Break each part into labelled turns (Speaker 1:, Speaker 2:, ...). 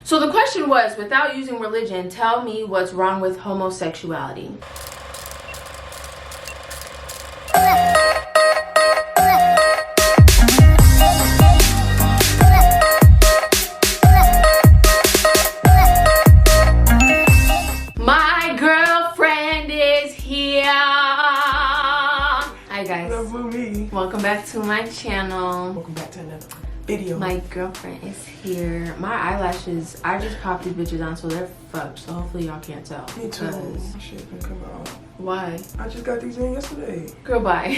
Speaker 1: So the question was, without using religion, tell me what's wrong with homosexuality. My girlfriend is here. Hi guys. Welcome back to my channel.
Speaker 2: Welcome back to another video.
Speaker 1: My girlfriend is here. My eyelashes, I just popped these bitches on, so they're fucked. So hopefully y'all can't tell.
Speaker 2: Me too. My shit been coming out.
Speaker 1: Why?
Speaker 2: I just got these in yesterday.
Speaker 1: Girl, bye.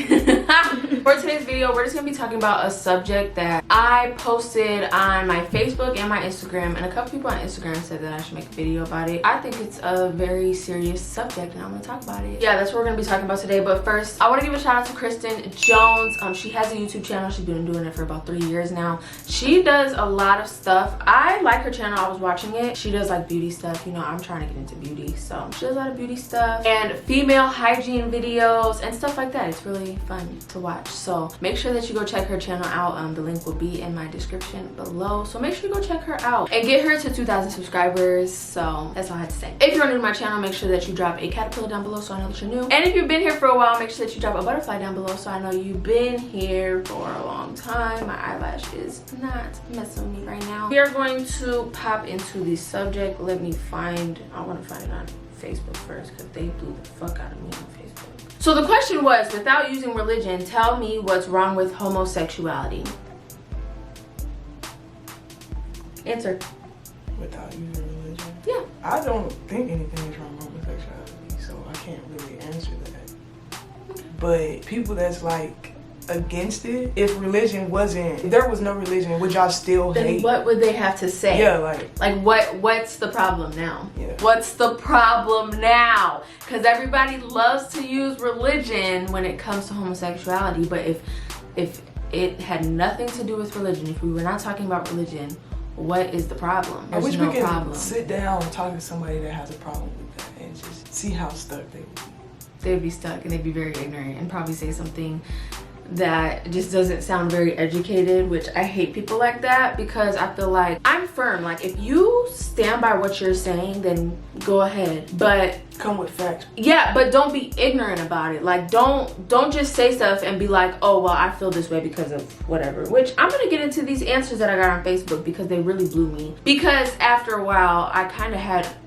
Speaker 1: For today's video, we're just gonna be talking about a subject that I posted on my Facebook and my Instagram, and a couple people on Instagram said that I should make a video about it. I think it's a very serious subject, and I'm gonna talk about it. Yeah, that's what we're gonna be talking about today. But first, I want to give a shout out to Kristen Jones. She has a YouTube channel. She's been doing it for about 3 years now. She does a lot of stuff. I like her channel. I was watching it. She does like beauty stuff. You know, I'm trying to get into beauty, so she does a lot of beauty stuff and female hygiene videos and stuff like that. It's really fun to watch, so make sure that you go check her channel out. The link will be in my description below, so make sure you go check her out and get her to 2,000 subscribers. So that's all I had to say. If you're new to my channel, make sure that you drop a caterpillar down below so I know that you're new, and if you've been here for a while, make sure that you drop a butterfly down below so I know you've been here for a long time. My eyelash is not messing with me right now. We are going to pop into the subject. Let me find, I want to find it on Facebook first because they blew the fuck out of me on Facebook. So the question was, without using religion, tell me what's wrong with homosexuality. Answer.
Speaker 2: Without using religion?
Speaker 1: Yeah.
Speaker 2: I don't think anything is wrong with homosexuality, so I can't really answer that.
Speaker 1: Okay.
Speaker 2: But people that's like against it, if there was no religion, would y'all still
Speaker 1: then
Speaker 2: hate?
Speaker 1: What would they have to say?
Speaker 2: Yeah, like
Speaker 1: what's the problem now?
Speaker 2: Yeah.
Speaker 1: What's the problem now? Because everybody loves to use religion when it comes to homosexuality, but if it had nothing to do with religion, if we were not talking about religion, what is the problem?
Speaker 2: I wish
Speaker 1: no
Speaker 2: we could
Speaker 1: problem.
Speaker 2: sit down and talk to somebody that has a problem with that and just see how stuck they would be.
Speaker 1: They'd be stuck and they'd be very ignorant and probably say something that just doesn't sound very educated, which I hate people like that, because I feel like I'm firm. Like, if you stand by what you're saying, then go ahead, but
Speaker 2: come with facts.
Speaker 1: Yeah, but don't be ignorant about it. Like, don't just say stuff and be like, oh well, I feel this way because of whatever, which I'm gonna get into these answers that I got on Facebook because they really blew me, because after a while I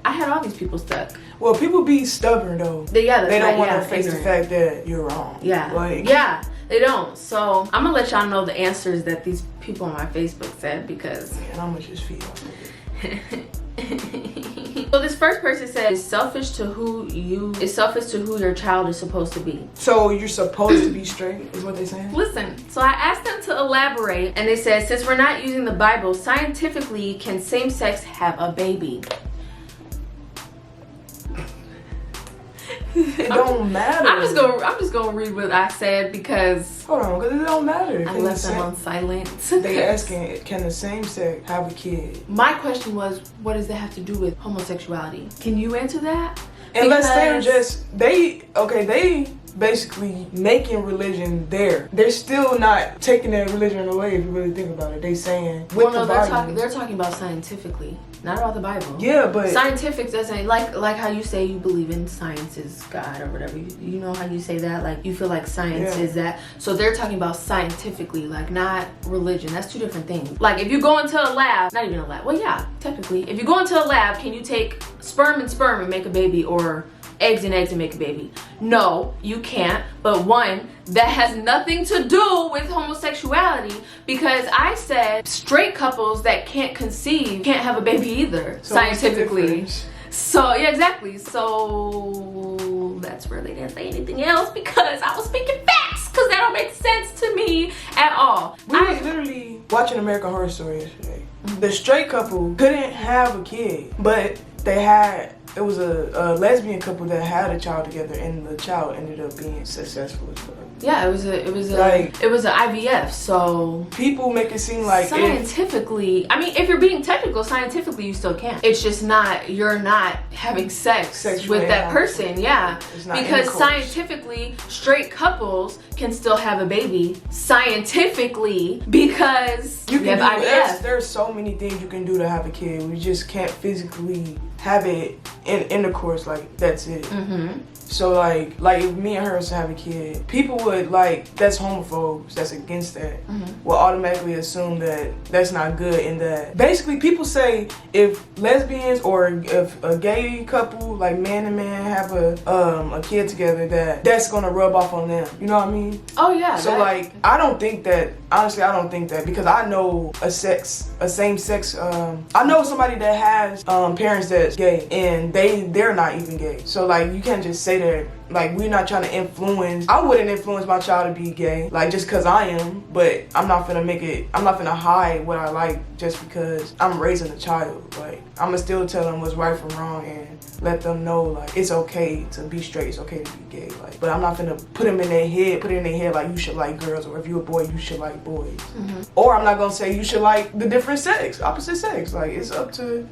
Speaker 1: had all these people stuck.
Speaker 2: Well, people be stubborn though.
Speaker 1: They don't want to
Speaker 2: face the fact that you're wrong.
Speaker 1: Yeah,
Speaker 2: like,
Speaker 1: yeah, they don't. So I'm gonna let y'all know the answers that these people on my Facebook said, because
Speaker 2: and I'm gonna just feed off of it.
Speaker 1: So this first person said, it's selfish to who your child is supposed to be.
Speaker 2: So you're supposed to be straight is what they're saying?
Speaker 1: Listen, so I asked them to elaborate, and they said, since we're not using the Bible, scientifically, can same-sex have a baby?
Speaker 2: It don't matter.
Speaker 1: I'm just gonna read what I said, because
Speaker 2: hold on, because it don't matter.
Speaker 1: I left them on silent.
Speaker 2: They asking, can the same sex have a kid?
Speaker 1: My question was, what does that have to do with homosexuality? Can you answer that?
Speaker 2: Unless they're just they basically making religion there. They're still not taking that religion away if you really think about it. They saying with the Bible.
Speaker 1: They're talking about scientifically, not about the Bible.
Speaker 2: Yeah, but
Speaker 1: scientific doesn't, like how you say you believe in science is God or whatever. You know how you say that? Like, you feel like science is that. So they're talking about scientifically, like, not religion. That's two different things. Like, if you go into a lab, not even a lab. Well, yeah, technically. If you go into a lab, can you take sperm and make a baby, or eggs and make a baby? No, you can't. But one, that has nothing to do with homosexuality, because I said straight couples that can't conceive can't have a baby either, so scientifically. So yeah, exactly. So that's where they didn't say anything else, because I was speaking facts, because that don't make sense to me at all.
Speaker 2: We was literally watching American Horror Story yesterday. The straight couple couldn't have a kid, but it was a lesbian couple that had a child together, and the child ended up being successful as well.
Speaker 1: Yeah, it was an IVF. So
Speaker 2: people make it seem like
Speaker 1: scientifically, I mean, if you're being technical, scientifically you still can. It's just you're not having sex with that person. Yeah, because scientifically, straight couples can still have a baby scientifically because you have IVF.
Speaker 2: There's so many things you can do to have a kid. We just can't physically have it in intercourse. Like, that's it. So like if me and her was to have a kid, people would that's homophobes, that's against that, will automatically assume that that's not good, and that basically people say if lesbians or if a gay couple, like man and man, have a kid together, that's gonna rub off on them. You know what I mean?
Speaker 1: Oh yeah.
Speaker 2: So I don't think that, honestly, I don't think that, because I know a same sex, I know somebody that has parents that's gay, and they're not even gay. So like you can't just say that, like, we're not trying to influence. I wouldn't influence my child to be gay, like, just because I am, but I'm not gonna hide what I like just because I'm raising a child. Like, I'm gonna still tell them what's right from wrong and let them know, like, it's okay to be straight, it's okay to be gay. Like, but I'm not gonna put it in their head like you should like girls, or if you're a boy you should like boys. Or I'm not gonna say you should like the different sex, opposite sex. Like, it's up to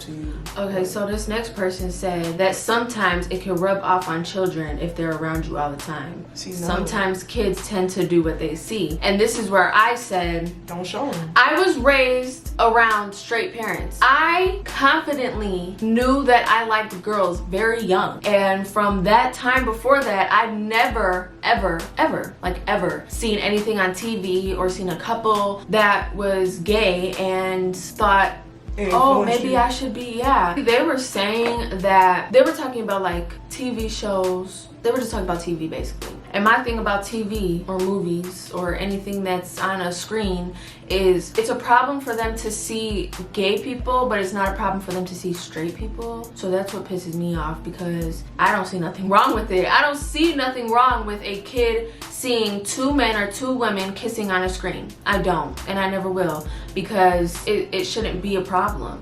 Speaker 2: you.
Speaker 1: Okay, so this next person said that sometimes it can rub off on children if they're around you all the time. Sometimes kids tend to do what they see. And this is where I said,
Speaker 2: don't show them.
Speaker 1: I was raised around straight parents. I confidently knew that I liked girls very young. And from that time before that, I've never, ever seen anything on TV or seen a couple that was gay and thought, oh, maybe I should be, yeah. They were saying that, they were talking about like TV shows. They were just talking about TV basically. And my thing about TV or movies or anything that's on a screen is it's a problem for them to see gay people, but it's not a problem for them to see straight people. So that's what pisses me off, because I don't see nothing wrong with it. I don't see nothing wrong with a kid seeing two men or two women kissing on a screen. I don't, and I never will, because it shouldn't be a problem.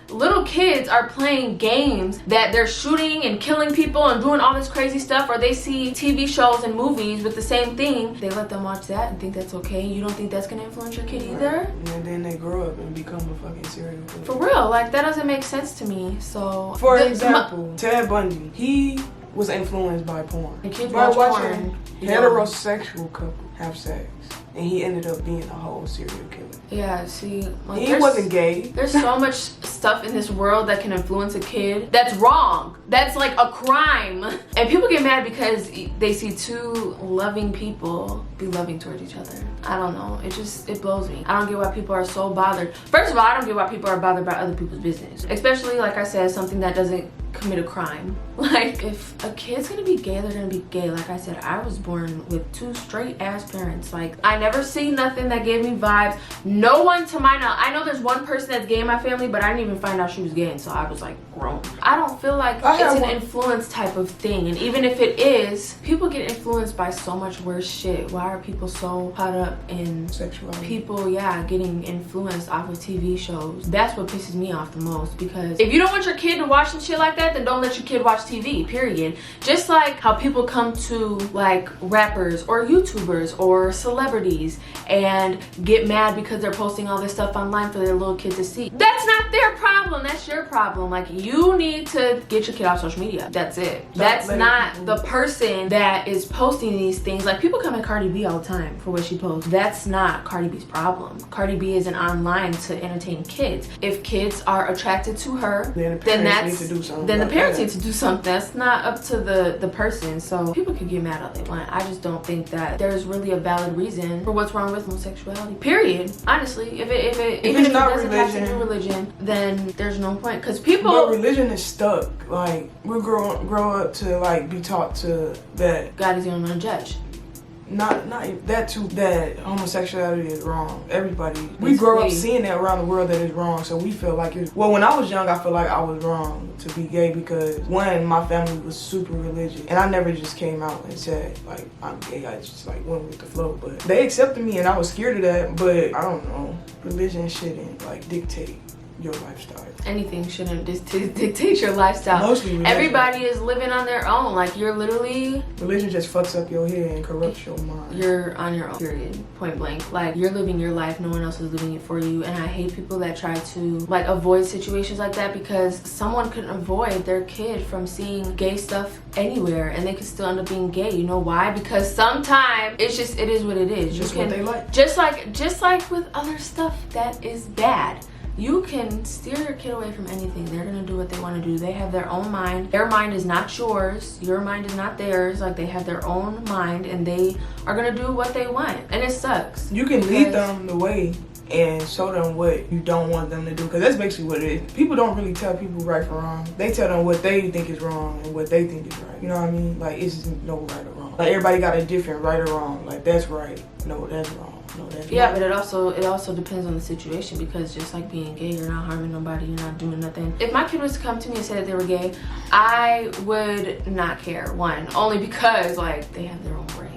Speaker 1: Little kids are playing games that they're shooting and killing people and doing all this crazy stuff, or they see TV shows and movies with the same thing. They let them watch that and think that's okay. You don't think that's gonna influence your kid either?
Speaker 2: And then they grow up and become a fucking serial killer.
Speaker 1: For real, like, that doesn't make sense to me. So,
Speaker 2: for example, Ted Bundy, he was influenced by porn.
Speaker 1: And kids
Speaker 2: by
Speaker 1: watch
Speaker 2: watching
Speaker 1: porn.
Speaker 2: Heterosexual couple have sex, and he ended up being a whole serial killer.
Speaker 1: Yeah, see, like,
Speaker 2: he wasn't gay.
Speaker 1: There's so much stuff in this world that can influence a kid that's wrong. That's like a crime. And people get mad because they see two loving people be loving towards each other. I don't know. It blows me. I don't get why people are so bothered. First of all, I don't get why people are bothered by other people's business. Especially, like I said, something that doesn't commit a crime. Like, if a kid's gonna be gay, they're gonna be gay. Like I said, I was born with two straight ass parents. Like, I never seen nothing that gave me vibes. No one to my knowledge. I know there's one person that's gay in my family, but I didn't even find out she was gay until I was like grown. I don't feel like it's an influence type of thing. And even if it is, people get influenced by so much worse shit. Why are people so caught up in
Speaker 2: sexuality? People,
Speaker 1: yeah, getting influenced off of TV shows. That's what pisses me off the most, because if you don't want your kid to watch some shit like that, then don't let your kid watch TV, period. Just like how people come to like rappers or YouTubers or celebrities and get mad because they're posting all this stuff online for their little kid to see. That's not their problem, that's your problem. Like, you need to get your kid off social media. That's it. That's not the person that is posting these things. Like, people come at Cardi B all the time for what she posts. That's not Cardi B's problem. Cardi B isn't online to entertain kids. If kids are attracted to her, then the parents need to do something. That's not up to the person. So people can get mad all they want. I just don't think that there's really a valid reason for what's wrong with homosexuality, period. Honestly, even if it doesn't have to do religion, then there's no point. Because people,
Speaker 2: but religion is stuck. Like, we grow up to like be taught to that
Speaker 1: God is the only one to judge.
Speaker 2: Not that too, that homosexuality is wrong. We grow up seeing that around the world that is wrong, so we feel like it's, well, when I was young, I feel like I was wrong to be gay, because one, my family was super religious, and I never just came out and said like I'm gay. I just like went with the flow, but they accepted me, and I was scared of that. But I don't know, religion shouldn't like dictate your lifestyle.
Speaker 1: Anything shouldn't dictate your lifestyle.
Speaker 2: Mostly religion.
Speaker 1: Everybody is living on their own. Like, you're literally...
Speaker 2: Religion just fucks up your head and corrupts your mind.
Speaker 1: You're on your own, period. Point blank. Like, you're living your life. No one else is living it for you. And I hate people that try to, like, avoid situations like that, because someone couldn't avoid their kid from seeing gay stuff anywhere, and they could still end up being gay. You know why? Because sometimes it is what it is.
Speaker 2: Just what they like.
Speaker 1: Just like with other stuff that is bad. You can steer your kid away from anything. They're gonna do what they want to do. They have their own mind. Their mind is not yours. Your mind is not theirs. Like, they have their own mind, and they are gonna do what they want. And it sucks.
Speaker 2: You can lead them the way and show them what you don't want them to do, because that's basically what it is. People don't really tell people right from wrong. They tell them what they think is wrong and what they think is right. You know what I mean? Like, it's just no right or wrong. Like, everybody got a different right or wrong. Like, that's right. No, that's wrong. No, that's
Speaker 1: yeah,
Speaker 2: right.
Speaker 1: but it also depends on the situation, because just like being gay, you're not harming nobody, you're not doing nothing. If my kid was to come to me and say that they were gay, I would not care. One, only because, like, they have their own brain.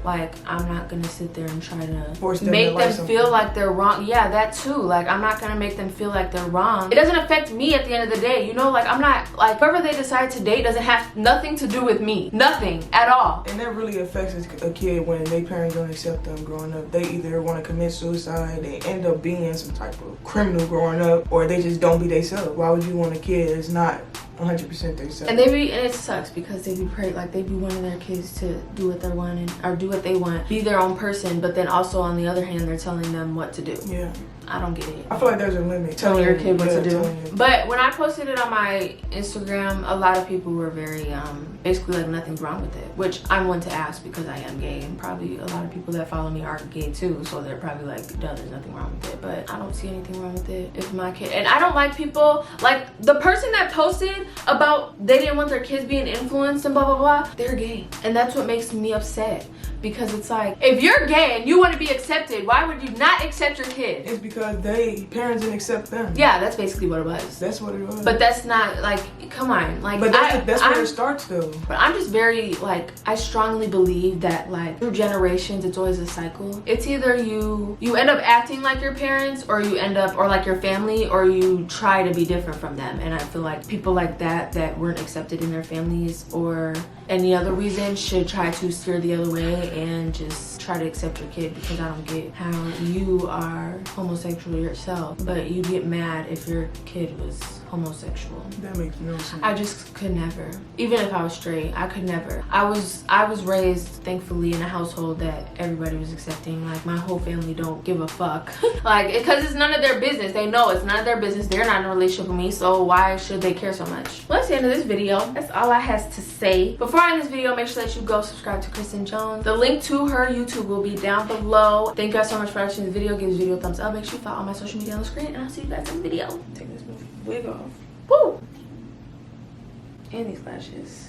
Speaker 1: Like, I'm not gonna sit there and try to make them feel like they're wrong. Yeah, that too. Like, I'm not gonna make them feel like they're wrong. It doesn't affect me at the end of the day. You know, like, I'm not, like, whoever they decide to date doesn't have nothing to do with me. Nothing at all.
Speaker 2: And that really affects a kid when their parents don't accept them growing up. They either want to commit suicide, they end up being some type of criminal growing up, or they just don't be themselves. Why would you want a kid that's not 100% themselves?
Speaker 1: And it sucks, because they be they be wanting their kids to do what they want, or do what they want, be their own person, but then also on the other hand, they're telling them what to do.
Speaker 2: Yeah.
Speaker 1: I don't get it.
Speaker 2: I feel like there's a limit.
Speaker 1: Telling your kid what to do. But when I posted it on my Instagram, a lot of people were very, basically like, nothing's wrong with it. Which I'm one to ask, because I am gay, and probably a lot of people that follow me are gay too. So they're probably like, duh, there's nothing wrong with it. But I don't see anything wrong with it. If my kid, and I don't like people, like the person that posted about they didn't want their kids being influenced and blah, blah, blah, they're gay. And that's what makes me upset. Because it's like, if you're gay and you want to be accepted, why would you not accept your kid?
Speaker 2: It's because parents didn't accept them.
Speaker 1: Yeah, that's basically what it was.
Speaker 2: That's what it was.
Speaker 1: But that's not, like, come on. Like,
Speaker 2: but that's where it starts though.
Speaker 1: But I'm just very, like, I strongly believe that, like, through generations, it's always a cycle. It's either you end up acting like your parents, or you end up, or like your family, or you try to be different from them. And I feel like people like that weren't accepted in their families, or any other reason, should try to steer the other way and just try to accept your kid, because I don't get how you are homosexual yourself, but you get mad if your kid was homosexual.
Speaker 2: That makes no sense.
Speaker 1: I just could never. Even if I was straight, I could never. I was raised, thankfully, in a household that everybody was accepting. Like, my whole family don't give a fuck. Like, because it's none of their business. They know it's none of their business. They're not in a relationship with me, so why should they care so much? Well, that's the end of this video. That's all I has to say. Before I end this video, make sure that you go subscribe to Crissy Jones. The link to her YouTube will be down below. Thank you guys so much for watching this video. Give this video a thumbs up. Make sure you follow all my social media on the screen, and I'll see you guys in the video. Take this wig off. Woo! And these lashes.